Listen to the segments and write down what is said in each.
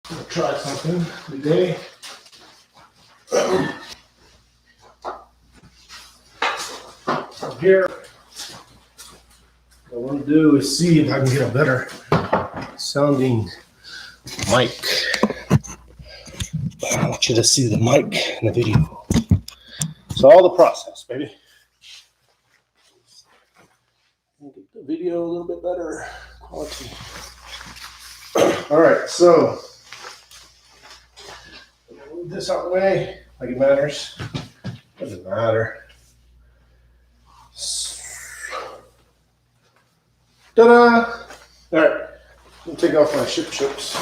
I'm gonna try something today. Here, what I want to do is see if I can get a better sounding mic. I want you to see the mic in the video. It's all the process, baby. Get the video a little bit better quality. All right, so move this out of the way like it matters. Doesn't matter. Ta-da! All right, I'm gonna take off my chips.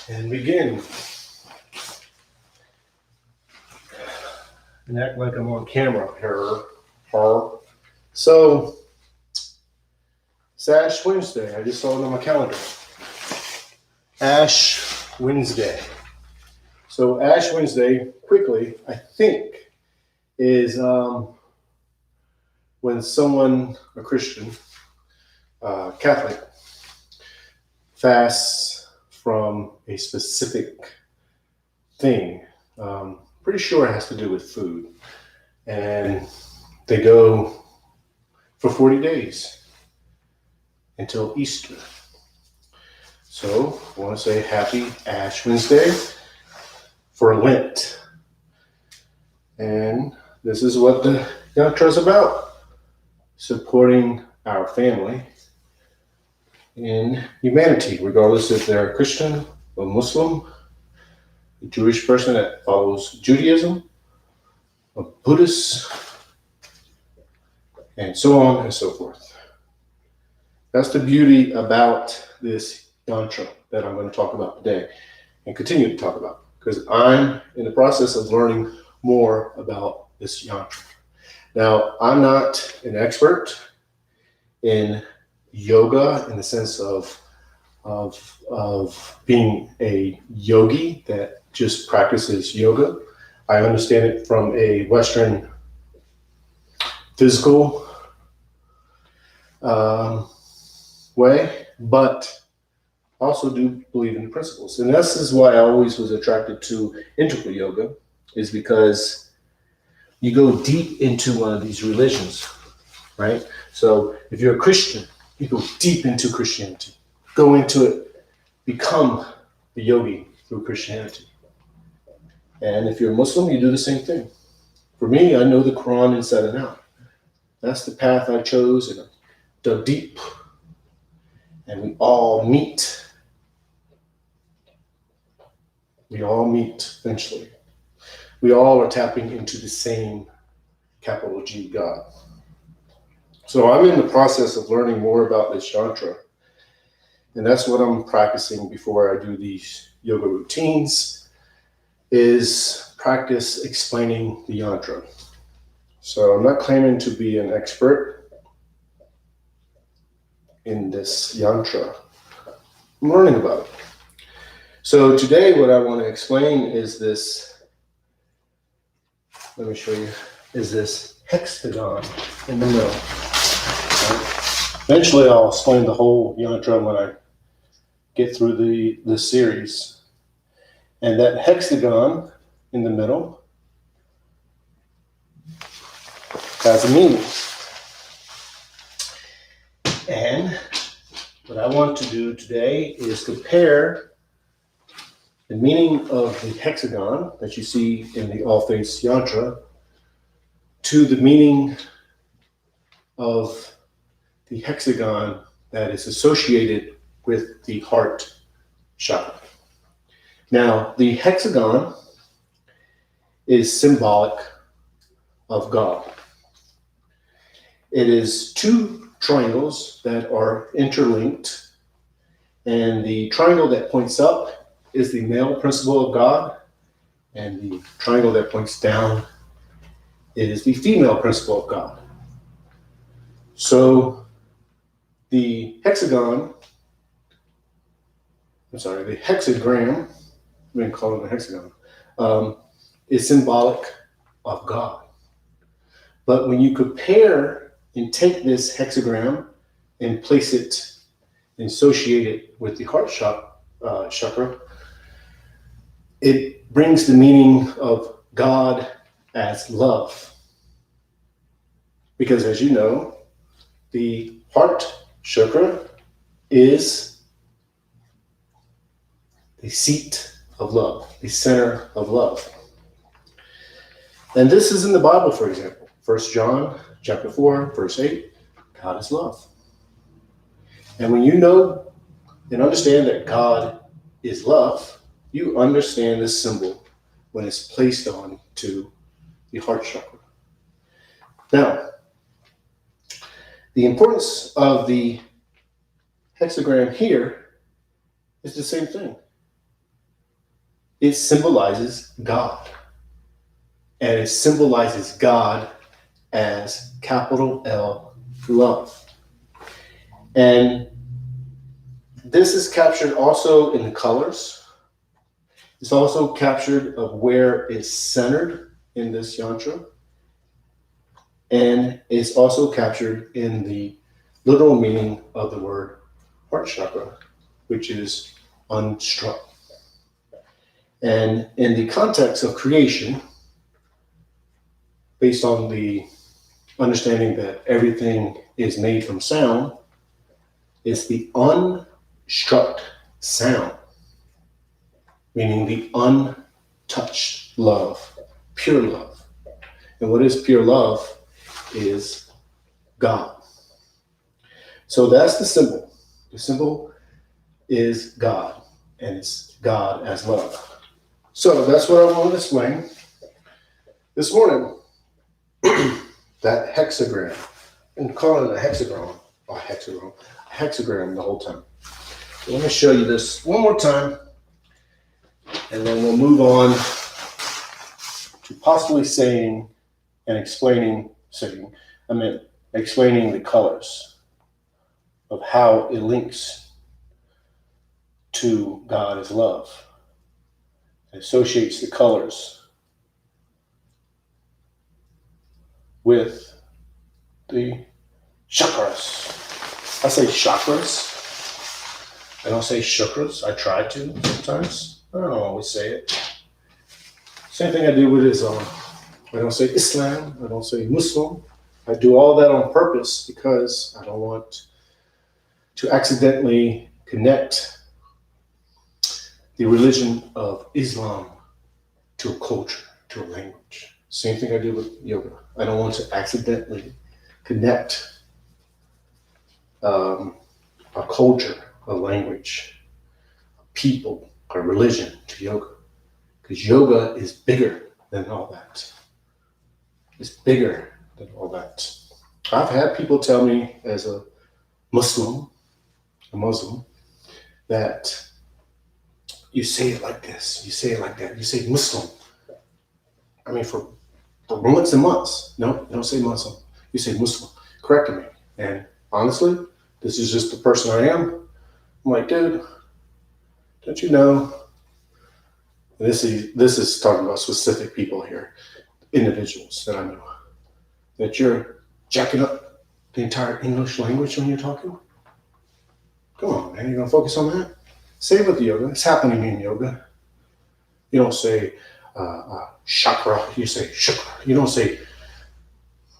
And begin. And act like I'm on camera here. So, it's Ash Wednesday. I just saw it on my calendar. Ash Wednesday. So Ash Wednesday, quickly, I think, is when someone, a Christian, Catholic, fasts from a specific thing. Pretty sure it has to do with food. And they go for 40 days until Easter. So I want to say happy Ash Wednesday for Lent. And this is what the yantra is about. Supporting our family in humanity, regardless if they're a Christian or Muslim, a Jewish person that follows Judaism, a Buddhist, and so on and so forth. That's the beauty about this yantra that I'm going to talk about today and continue to talk about, because I'm in the process of learning more about this yantra. Now, I'm not an expert in yoga in the sense of being a yogi that just practices yoga. I understand it from a Western physical way, but also do believe in the principles. And this is why I always was attracted to integral yoga, is because you go deep into one of these religions, right? So if you're a Christian, you go deep into Christianity. Go into it, become the yogi through Christianity. And if you're a Muslim, you do the same thing. For me, I know the Quran inside and out. That's the path I chose, and I dug deep. And we all meet. We all meet eventually. We all are tapping into the same capital G God. So I'm in the process of learning more about this yantra. And that's what I'm practicing before I do these yoga routines, is practice explaining the yantra. So I'm not claiming to be an expert in this yantra. I'm learning about it. So today what I want to explain is this, let me show you, is this hexagon in the middle. Eventually I'll explain the whole yantra when I get through the series. And that hexagon in the middle has a meaning. And what I want to do today is compare the meaning of the hexagon that you see in the All Faiths Yantra to the meaning of the hexagon that is associated with the heart chakra. Now, the hexagon is symbolic of God. It is two triangles that are interlinked, and the triangle that points up is the male principle of God, and the triangle that points down is the female principle of God. So the hexagram, we can call it a hexagon, is symbolic of God. But when you compare and take this hexagram and place it and associate it with the heart chakra, it brings the meaning of God as love. Because as you know, the heart chakra is the seat of love, the center of love. And this is in the Bible, for example. 1 John chapter 4, verse 8, God is love. And when you know and understand that God is love, you understand this symbol when it's placed on to the heart chakra. Now, the importance of the hexagram here is the same thing. It symbolizes God. And it symbolizes God as capital L, love. And this is captured also in the colors. It's also captured of where it's centered in this yantra. And it's also captured in the literal meaning of the word heart chakra, which is unstruck. And in the context of creation, based on the understanding that everything is made from sound, it's the unstruck sound, meaning the untouched love, pure love. And what is pure love is God. So that's the symbol. The symbol is God, and it's God as love. So that's what I want to explain this morning. That hexagram, and calling it a hexagram the whole time. So let me show you this one more time, and then we'll move on to possibly explaining the colors of how it links to God as love. It associates the colors with the chakras. I say chakras. I don't say chakras. I try to sometimes. I don't always say it. Same thing I do with Islam. I don't say Islam. I don't say Muslim. I do all that on purpose because I don't want to accidentally connect the religion of Islam to a culture, to a language. Same thing I do with yoga. I don't want to accidentally connect a culture, a language, a people, a religion to yoga. Because yoga is bigger than all that. It's bigger than all that. I've had people tell me as a Muslim, that you say it like this, you say it like that, you say Muslim. I mean, for months and months. No, you don't say Muslim. You say Muslim. Correcting me. And honestly, this is just the person I am. I'm like, dude, don't you know? This is talking about specific people here, individuals that I know, that you're jacking up the entire English language when you're talking. Come on, man, you're gonna focus on that? Say it with yoga. It's happening in yoga. You don't say chakra, you say chakra. You don't say,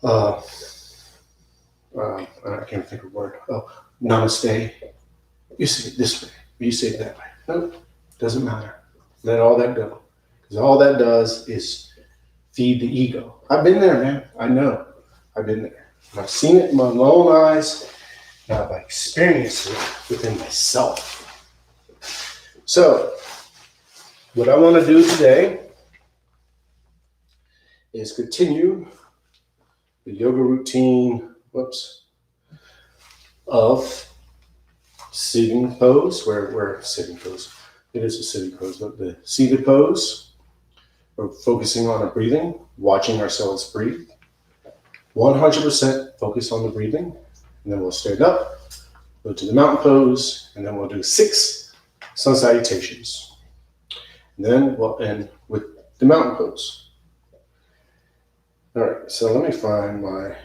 I can't think of a word. Namaste. You say it this way, you say it that way. No, doesn't matter. Let all that go. Because all that does is feed the ego. I've been there, man. I know. I've been there. And I've seen it in my own eyes. And I've experienced it within myself. So, what I want to do today is continue the yoga routine, of sitting pose, where sitting pose. It is a sitting pose, but the seated pose. We're focusing on our breathing, watching ourselves breathe. 100% focus on the breathing, and then we'll stand up, go to the mountain pose, and then we'll do 6 sun salutations. And then we'll end with the mountain pose. All right, so let me find my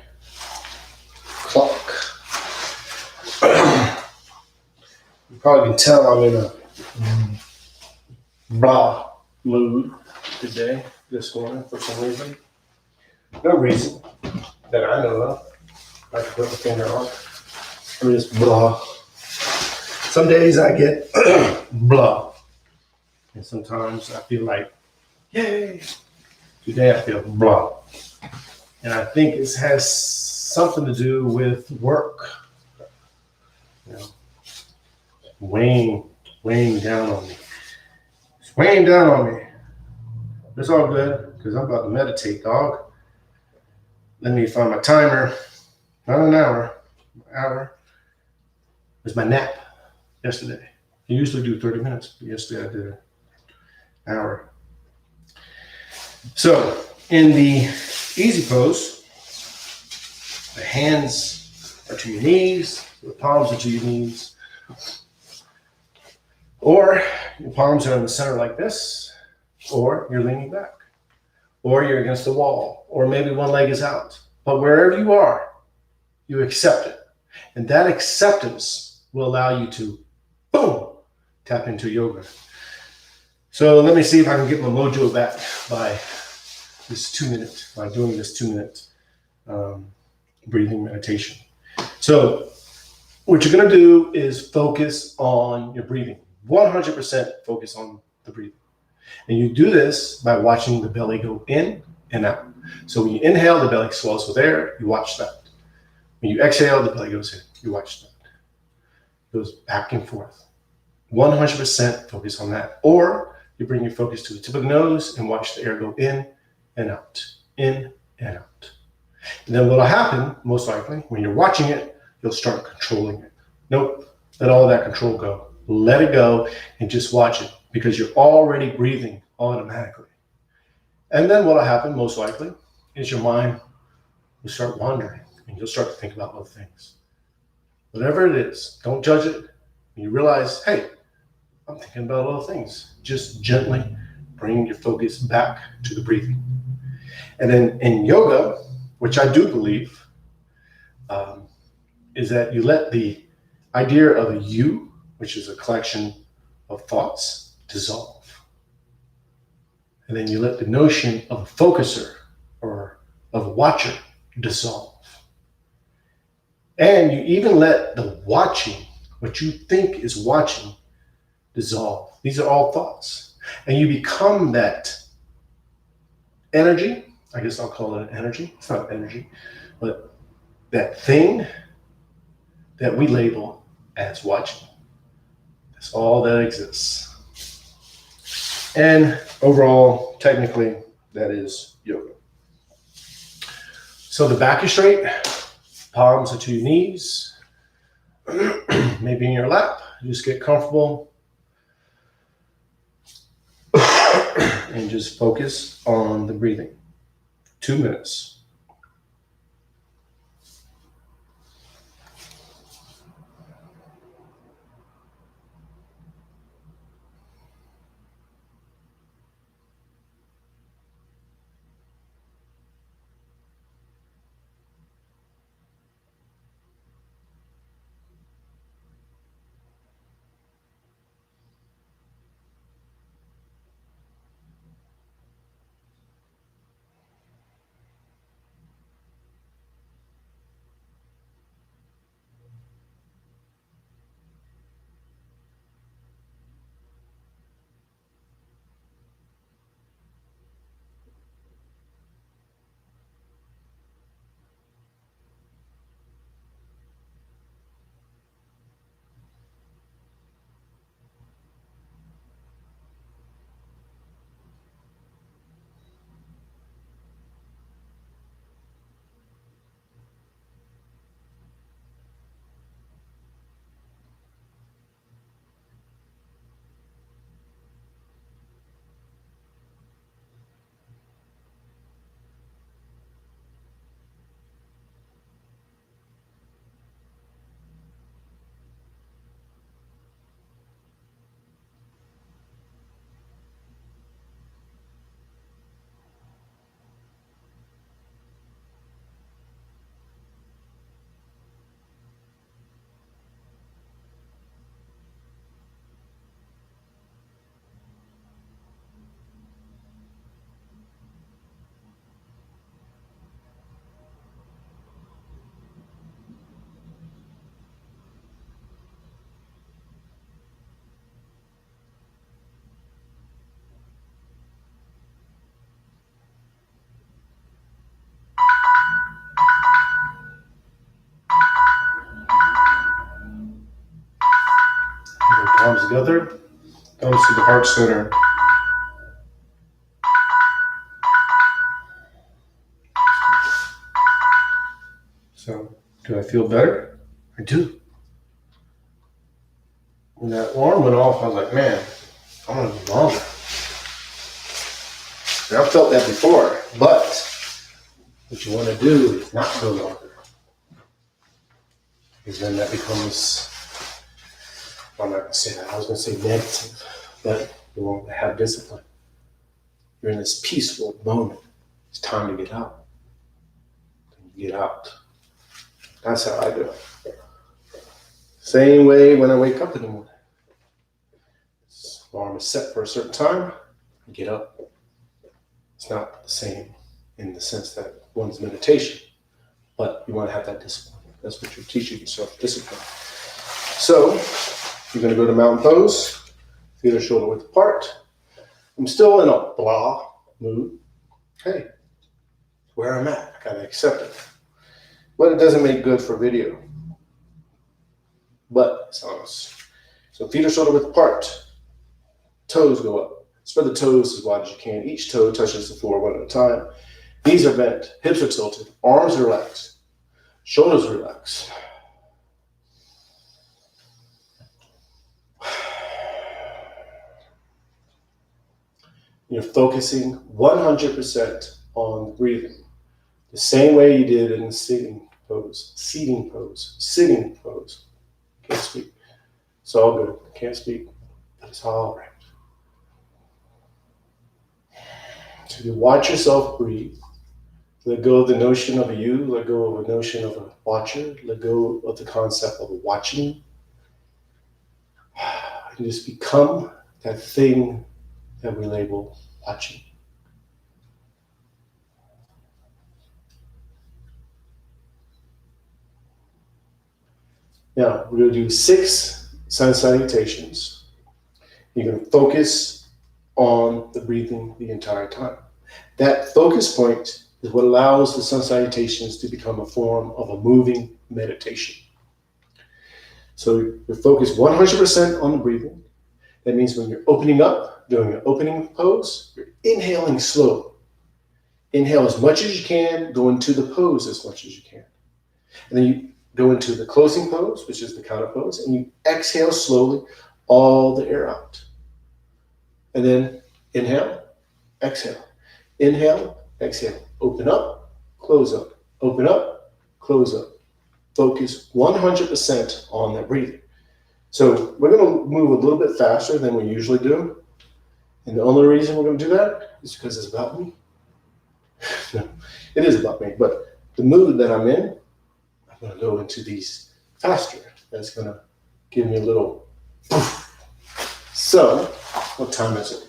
clock. probably can tell I'm in a blah mood today, this morning, for some reason. No reason that I know of. I can put my finger on. I'm just blah. Some days I get blah. And sometimes I feel like, yay. Today I feel blah. And I think it has something to do with work. You know, weighing down on me. It's weighing down on me. It's all good because I'm about to meditate, dog. Let me find my timer. Not an hour. An hour. It was my nap yesterday. I usually do 30 minutes, but yesterday I did an hour. So in the easy pose, the hands are to your knees, the palms are to your knees, or your palms are in the center like this, or you're leaning back, or you're against the wall, or maybe one leg is out. But wherever you are, you accept it. And that acceptance will allow you to, boom, tap into yoga. So let me see if I can get my mojo back by doing this 2-minute breathing meditation. So what you're going to do is focus on your breathing. 100% focus on the breathing. And you do this by watching the belly go in and out. So when you inhale, the belly swells with air. You watch that. When you exhale, the belly goes in. You watch that. It goes back and forth. 100% focus on that. Or you bring your focus to the tip of the nose and watch the air go in and out. In and out. And then what will happen, most likely, when you're watching it, you'll start controlling it. Nope. Let all that control go. Let it go and just watch it because you're already breathing automatically. And then what will happen, most likely, is your mind will start wandering and you'll start to think about other things. Whatever it is, don't judge it. When you realize, hey, I'm thinking about other things. Just gently bring your focus back to the breathing. And then in yoga, which I do believe, is that you let the idea of a you, which is a collection of thoughts, dissolve. And then you let the notion of a focuser or of a watcher dissolve. And you even let the watching, what you think is watching, dissolve. These are all thoughts. And you become that energy. I guess I'll call it an energy. It's not energy, but that thing that we label as watching. That's all that exists. And overall, technically, that is yoga. So the back is straight, palms are to your knees, maybe in your lap. Just get comfortable and just focus on the breathing. 2 minutes. Arms together, thumbs to the heart center. So, do I feel better? I do. When that alarm went off, I was like, man, I want to be longer. And I've felt that before, but what you want to do is not go longer. Because then that becomes, I'm not going to say that, I was going to say negative, but you won't have discipline. You're in this peaceful moment. It's time to get out. You get out. That's how I do it. Same way when I wake up in the morning. This alarm is set for a certain time, I get up. It's not the same in the sense that one's meditation, but you want to have that discipline. That's what you're teaching yourself, discipline. So, you're going to go to mountain pose, feet are shoulder width apart. I'm still in a blah mood. Hey, where I'm at, I gotta accept it. But it doesn't make good for video. But it's honest. So feet are shoulder width apart. Toes go up. Spread the toes as wide as you can. Each toe touches the floor one at a time. Knees are bent. Hips are tilted. Arms are relaxed. Shoulders are relaxed. You're focusing 100% on breathing. The same way you did in the sitting pose, seating pose, sitting pose. Can't speak. It's all good. Can't speak. But it's all right. So you watch yourself breathe. Let go of the notion of a you. Let go of a notion of a watcher. Let go of the concept of watching. And just become that thing that we label watching. Now, we're going to do 6 sun salutations. You're going to focus on the breathing the entire time. That focus point is what allows the sun salutations to become a form of a moving meditation. So you're focused 100% on the breathing. That means when you're opening up, doing an opening pose, you're inhaling slowly. Inhale as much as you can, go into the pose as much as you can. And then you go into the closing pose, which is the counter pose, and you exhale slowly all the air out. And then inhale, exhale. Inhale, exhale. Open up, close up. Open up, close up. Focus 100% on that breathing. So we're going to move a little bit faster than we usually do. And the only reason we're going to do that is because it's about me. No, it is about me. But the mood that I'm in, I'm going to go into these faster. That's going to give me a little poof. So, what time is it?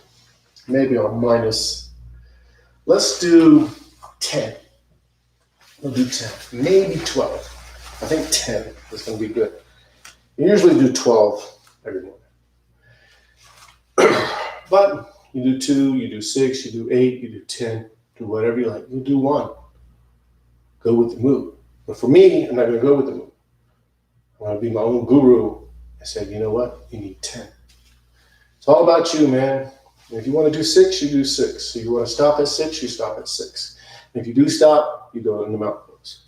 Maybe on minus, let's do 10. We'll do 10, maybe 12. I think 10 is going to be good. You usually do 12 every morning. But you do 2, you do 6, you do 8, you do 10, do whatever you like. You do 1. Go with the mood. But for me, I'm not going to go with the mood. I'm going to be my own guru and say, you know what? You need 10. It's all about you, man. And if you want to do 6, you do 6. So you want to stop at 6, you stop at 6. And if you do stop, you go in the mountain pose.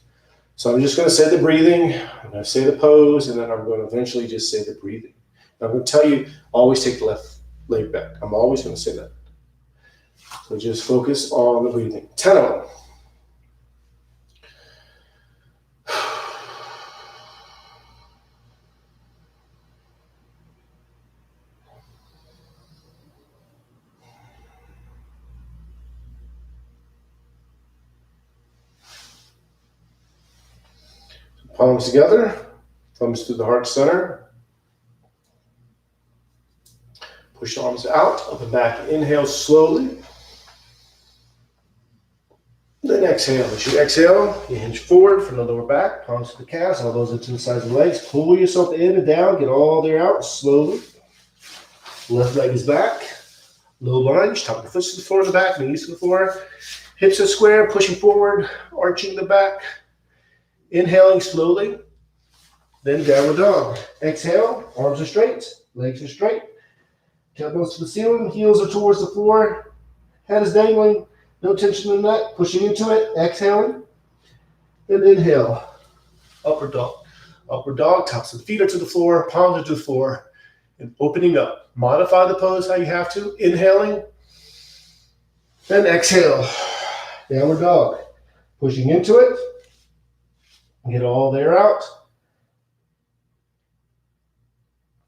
So I'm just going to say the breathing, I'm going to say the pose, and then I'm going to eventually just say the breathing. And I'm going to tell you, always take the left leg back. I'm always going to say that. So just focus on the breathing. 10 of them. Palms together, thumbs to the heart center. Push arms out, up and back. Inhale slowly. Then exhale. As you exhale, you hinge forward from the lower back, palms to the calves, elbows into the sides of the legs. Pull yourself in and down, get all the air out slowly. Left leg is back. Low lunge, top of the foot to the floor in the back, knees to the floor. Hips are square, pushing forward, arching the back. Inhaling slowly, then downward dog. Exhale, arms are straight, Legs are straight. Elbows to the ceiling. Heels are towards the floor. Head is dangling. No tension in the neck. Pushing into it. Exhaling. And inhale. Upward dog. Upward dog. Tops of the feet are to the floor. Palms are to the floor. And opening up. Modify the pose how you have to. Inhaling. Then exhale. Downward dog. Pushing into it. Get all the air out.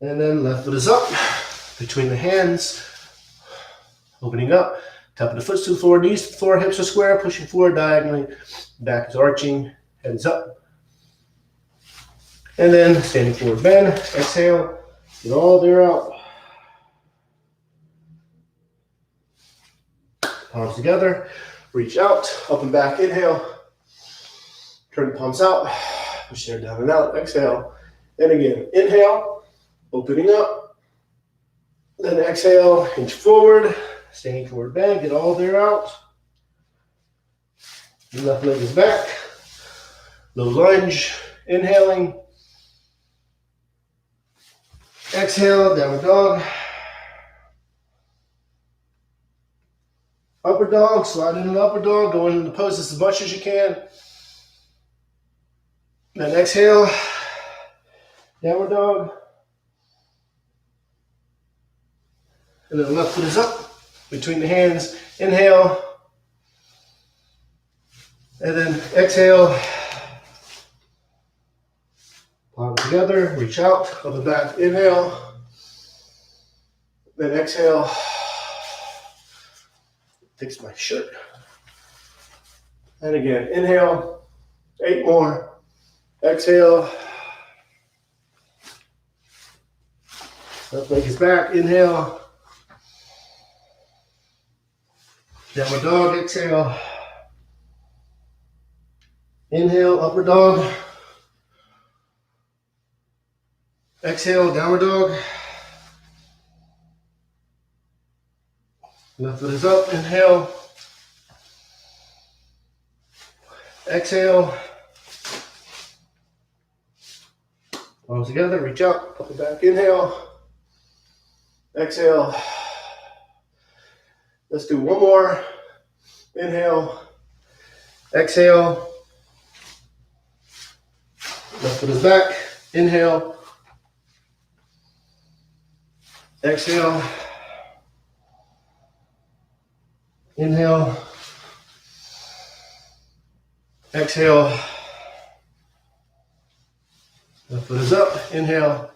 And then left foot is up. Between the hands. Opening up. Top of the foot to the floor. Knees to the floor. Hips are square. Pushing forward diagonally. Back is arching. Head is up. And then standing forward bend. Exhale. Get all the air out. Palms together. Reach out. Up and back. Inhale. Turn the palms out. Push air down and out. Exhale. And again. Inhale. Opening up. Then exhale. Inch forward. Standing forward bend. Get all the air out. Left leg is back. Low lunge. Inhaling. Exhale. Downward dog. Upward dog. Slide into the upward dog. Go into the pose as much as you can. Then exhale. Downward dog. And then left foot is up. Between the hands. Inhale. And then exhale. Palms together. Reach out. Up and back. Inhale. Then exhale. Fix my shirt. And again. Inhale. 8 more. Exhale. Left leg is back. Inhale. Downward dog. Exhale. Inhale. Upward dog. Exhale. Downward dog. Left foot is up. Inhale. Exhale. Palms together. Reach out. Up and back. Inhale. Exhale. Let's do one more. Inhale. Exhale. Left foot is back. Inhale. Exhale. Inhale. Exhale. Left foot is up. Inhale.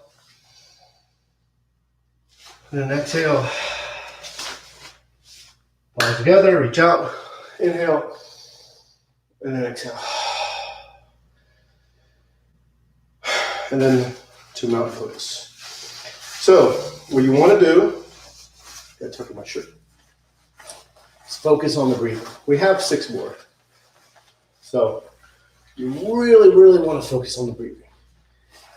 And then exhale. Palms together. Reach out. Inhale. And then exhale. And then 2 mountain poses. So, what you want to do, gotta tuck in my shirt, is focus on the breathing. We have 6 more. So, you really, really want to focus on the breathing.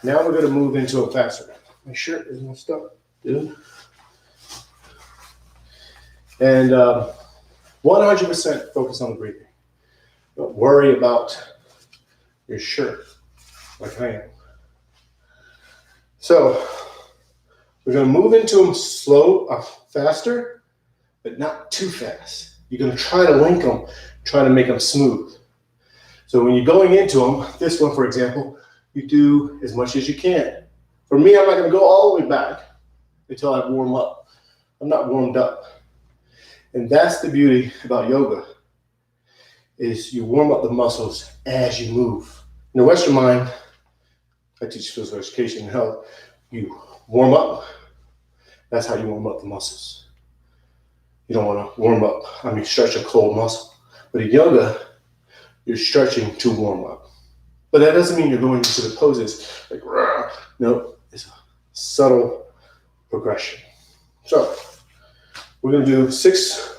Now we're going to move into a faster. My shirt is messed up, dude. And 100% focus on the breathing. Don't worry about your shirt like I am. So, we're going to move into them faster, but not too fast. You're going to try to link them, try to make them smooth. So when you're going into them, this one, for example, you do as much as you can. For me, I'm not going to go all the way back until I warm up. I'm not warmed up. And that's the beauty about yoga, is you warm up the muscles as you move. In the Western mind, I teach physical education and health, you warm up. That's how you warm up the muscles. You don't want to stretch a cold muscle. But in yoga, you're stretching to warm up. But that doesn't mean you're going into the poses like, rah. No, it's a subtle progression. So, we're going to do 6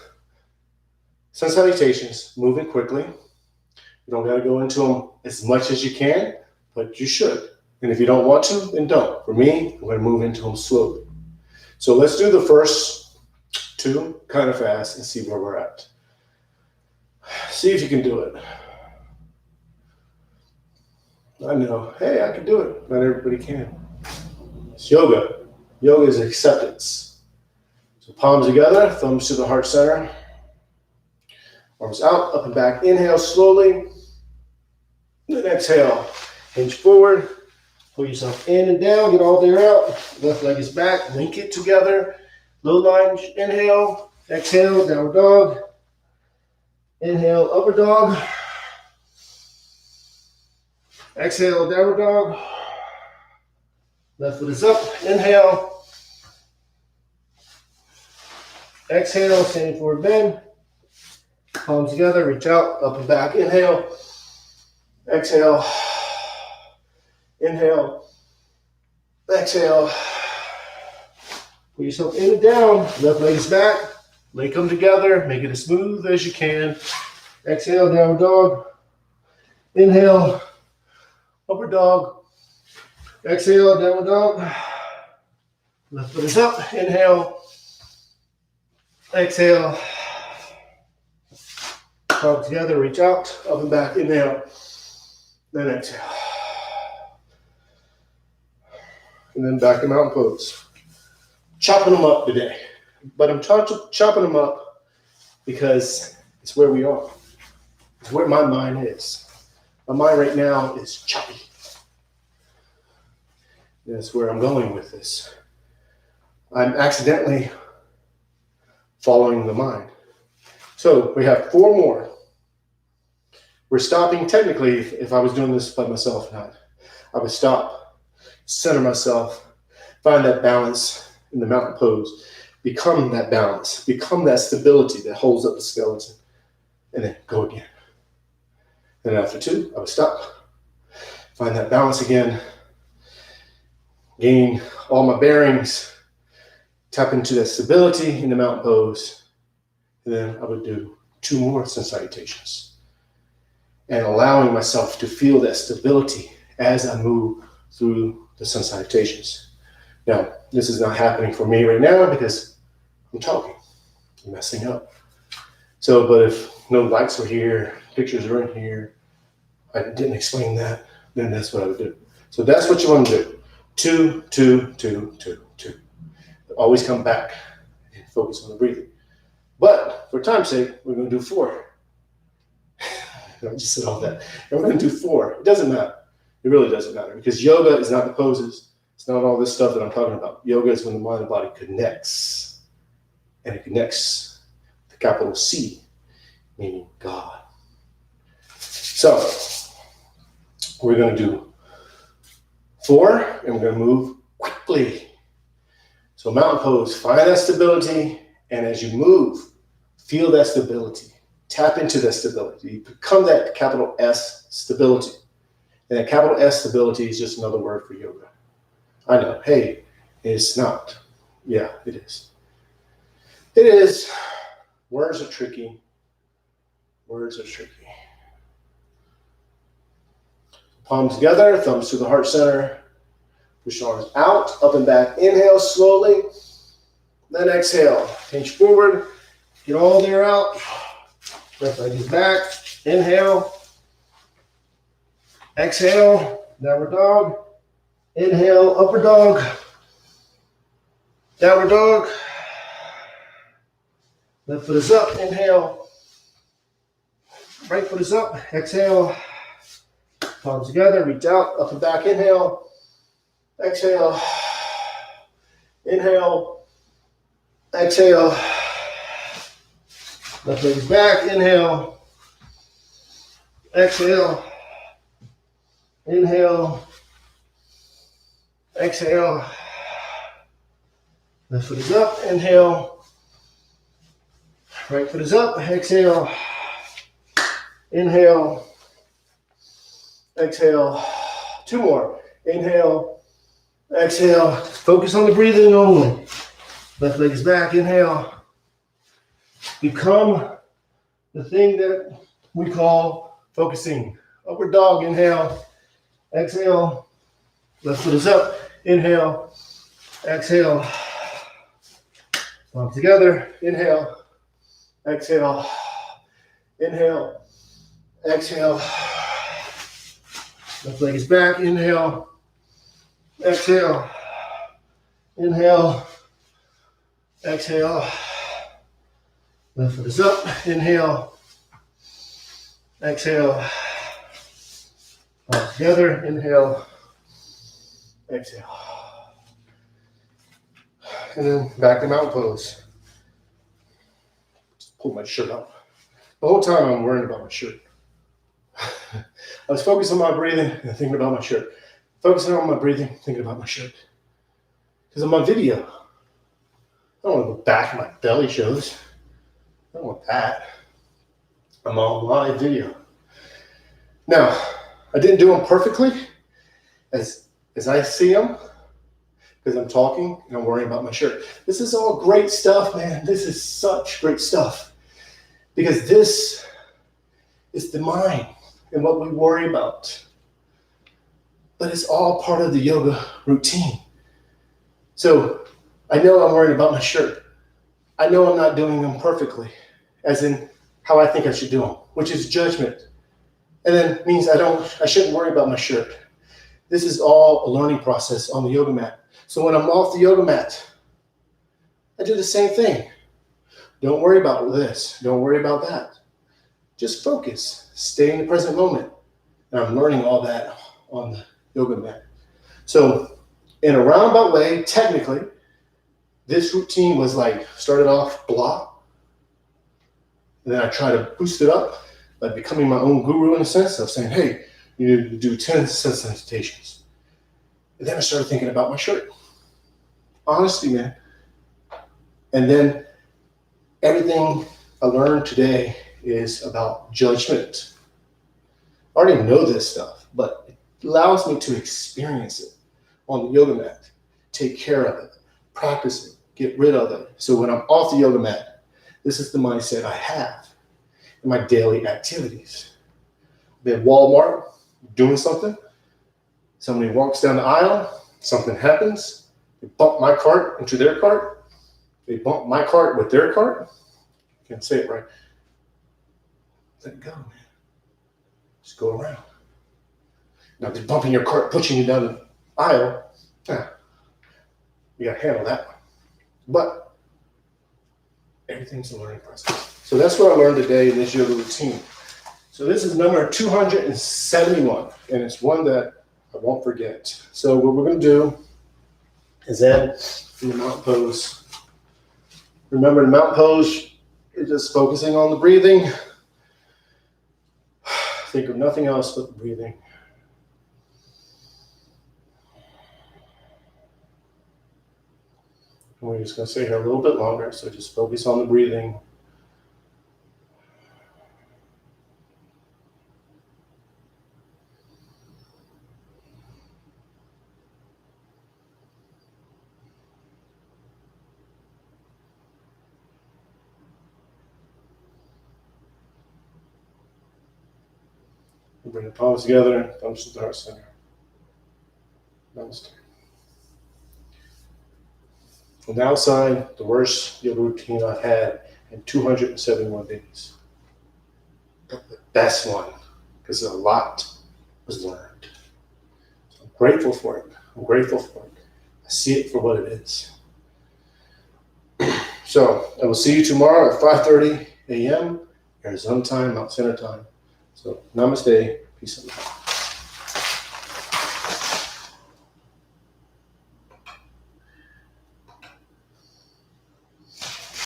sun salutations, moving quickly. You don't got to go into them as much as you can, but you should. And if you don't want to, then don't. For me, I'm going to move into them slowly. So let's do the first 2 kind of fast and see where we're at. See if you can do it. I know, hey, I can do it. Not everybody can. It's yoga. Yoga is acceptance. So palms together, thumbs to the heart center. Arms out, up and back. Inhale slowly. Then exhale. Hinge forward. Pull yourself in and down. Get all the air out. Left leg is back. Link it together. Low lunge. Inhale. Exhale. Downward dog. Inhale. Upward dog. Exhale. Downward dog. Left foot is up. Inhale. Exhale. Standing forward bend. Palms together. Reach out. Up and back. Inhale. Exhale. Inhale. Exhale. Put yourself in and down. Left leg is back. Leg come together. Make it as smooth as you can. Exhale, downward dog. Inhale, upward dog. Exhale, downward dog. Left foot is up. Inhale. Exhale. Palms together. Reach out. Up and back. Inhale. Then exhale. And then back to mountain pose. Chopping them up today. But I'm chopping them up because it's where we are. It's where my mind is. My mind right now is choppy. That's where I'm going with this. I'm accidentally following the mind. So we have 4 more. We're stopping technically, if I was doing this by myself, I would stop, center myself, find that balance in the mountain pose, become that balance, become that stability that holds up the skeleton, and then go again. And after 2, I would stop, find that balance again, gain all my bearings, tap into that stability in the mountain pose, and then I would do 2 more sun salutations. And allowing myself to feel that stability as I move through the sun salutations. Now, this is not happening for me right now because I'm talking, I'm messing up. So, but if no lights are here, pictures are in here, I didn't explain that, then that's what I would do. So that's what you want to do. 2, 2, 2, 2, 2. Always come back and focus on the breathing. But for time's sake, we're going to do 4. I just said all that. And we're going to do 4. It doesn't matter. It really doesn't matter because yoga is not the poses. It's not all this stuff that I'm talking about. Yoga is when the mind and body connects. And it connects the capital C, meaning God. So we're going to do 4 and we're going to move quickly. So mountain pose, find that stability. And as you move, feel that stability. Tap into that stability. Become that capital S stability. And that capital S stability is just another word for yoga. I know, hey, it's not. Yeah, it is. It is. Words are tricky. Words are tricky. Palms together, thumbs to the heart center. Push arms out, up and back. Inhale slowly. Then exhale. Hinge forward. Get all the air out. Left leg is back. Inhale. Exhale. Downward dog. Inhale. Upward dog. Downward dog. Left foot is up. Inhale. Right foot is up. Exhale. Palms together. Reach out. Up and back. Inhale. Exhale. Inhale. Exhale. Left leg is back. Inhale. Exhale. Inhale. Exhale. Left foot is up. Inhale. Right foot is up. Exhale. Inhale. Exhale. 2 more. Inhale. Exhale. Focus on the breathing only. Left leg is back. Inhale. Become the thing that we call focusing. Upward dog. Inhale. Exhale. Left foot is up. Inhale. Exhale. Palms together. Inhale. Exhale. Inhale. Exhale. Left leg is back. Inhale. Exhale. Inhale, exhale. Left foot is up. Inhale, exhale. All together. Inhale, exhale. And then back to mountain pose. Just pull my shirt up. The whole time I'm worrying about my shirt. I was focused on my breathing and thinking about my shirt. Focusing on my breathing, thinking about my shirt. Because I'm on video. I don't want to go back and my belly shows. I don't want that. I'm on live video. Now, I didn't do them perfectly as I see them because I'm talking and I'm worrying about my shirt. This is all great stuff, man. This is such great stuff because this is the mind and what we worry about. But it's all part of the yoga routine. So I know I'm worried about my shirt. I know I'm not doing them perfectly, as in how I think I should do them, which is judgment. And then means I shouldn't worry about my shirt. This is all a learning process on the yoga mat. So when I'm off the yoga mat, I do the same thing. Don't worry about this. Don't worry about that. Just focus. Stay in the present moment. And I'm learning all that on the yoga mat. So in a roundabout way, technically, this routine was like, started off blah. And then I try to boost it up by becoming my own guru in a sense of saying, hey, you need to do 10 sets of meditations. And then I started thinking about my shirt. Honestly, man. And then everything I learned today is about judgment. I already know this stuff, but it allows me to experience it on the yoga mat, take care of it, practice it, get rid of it. So when I'm off the yoga mat, this is the mindset I have in my daily activities. I'm at Walmart doing something. Somebody walks down the aisle, something happens. They bump my cart into their cart. They bump my cart with their cart. Can't say it right. Let it go, man. Just go around. Now, if they're bumping your cart, pushing you down the aisle, you got to handle that one. But everything's a learning process. So that's what I learned today in this yoga routine. So this is number 271, and it's one that I won't forget. So what we're going to do is then in the mountain pose. Remember, the mountain pose is just focusing on the breathing. Think of nothing else but the breathing. And we're just going to stay here a little bit longer, so just focus on the breathing. Bring the palms together, thumbs to the heart center. Namaste. On the outside, the worst yoga routine I've had in 271 days. But the best one, because a lot was learned. So I'm grateful for it. I'm grateful for it. I see it for what it is. So I will see you tomorrow at 5:30 a.m. Arizona time, Mountain Standard Time. So namaste, peace and love.